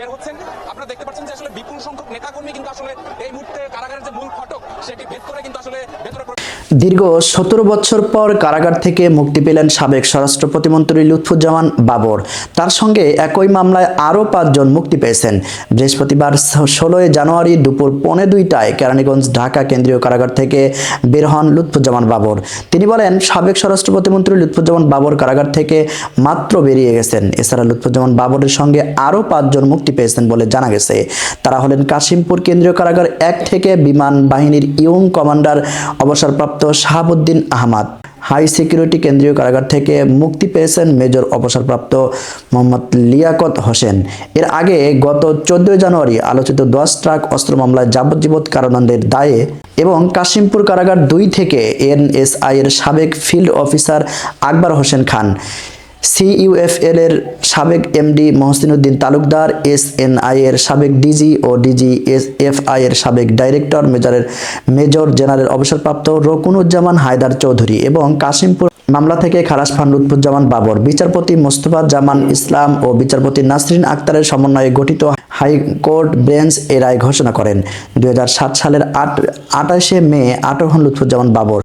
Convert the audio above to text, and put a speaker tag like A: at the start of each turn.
A: বের হচ্ছেন। আপনারা দেখতে পাচ্ছেন যে আসলে বিপুল সংখ্যক নেতাকর্মী কিন্তু আসলে এই মুহূর্তে কারাগারের যে মূল ফটক সেটি ভেদ করে কিন্তু আসলে ভেতরে
B: দীর্ঘ 17 বছর পর কারাগার থেকে মুক্তি পেলেন সাবেক স্বরাষ্ট্র প্রতিমন্ত্রী লুৎফুজ্জামান বাবর। তার সঙ্গে একই মামলায় আরও 5 জন মুক্তি পেয়েছেন। বৃহস্পতিবার 16 জানুয়ারি দুপুর 1:45টায় কেরানীগঞ্জ ঢাকা কেন্দ্রীয় কারাগার থেকে বের হন লুৎফুজ্জামান বাবর। তিনি বলেন, সাবেক স্বরাষ্ট্র প্রতিমন্ত্রী লুৎফুজ্জামান বাবর কারাগার থেকে মাত্র বেরিয়ে গেছেন। এছাড়া লুৎফুজ্জামান বাবরের সঙ্গে আরও 5 জন মুক্তি পেয়েছেন বলে জানা গেছে। তারা হলেন কাশিমপুর কেন্দ্রীয় কারাগার 1 থেকে বিমান বাহিনীর ইয়ং কমান্ডার অবসরপ্রাপ্ত শাহাবুদ্দিন আহমদ। হাই সিকিউরিটি কেন্দ্রীয় কারাগার থেকে মুক্তি পেয়েছেন মেজর অবসরপ্রাপ্ত মোহাম্মদ লিয়াকত হোসেন। এর আগে গত 14 জানুয়ারি আলোচিত 10 ট্রাক অস্ত্র মামলায় যাবজ্জীবন কারাদণ্ডের দায়ে এবং কাশিমপুর কারাগার 2 থেকে এনএসআই এর সাবেক field officer Akbar Hossain Khan, CUFL এর সাবেক এমডি মহসিনুদ্দিন তালুকদার, এসএনআই এর সাবেক ডিজি ও ডিজিএফআই এর সাবেক ডাইরেক্টর মেজর জেনারেল অবসরপ্রাপ্ত রকুনুজ্জামান হায়দার চৌধুরী এবং কাশিমপুর মামলা থেকে খালাস পান লুৎফুজ্জামান বাবর। বিচারপতি মোস্তফা জামান ইসলাম ও বিচারপতি নাসরিন আক্তারের সমন্বয়ে গঠিত হাইকোর্ট বেঞ্চ এ রায় ঘোষণা করেন। 2007 সালের 28শে মে আটক হন লুৎফুজ্জামান বাবর।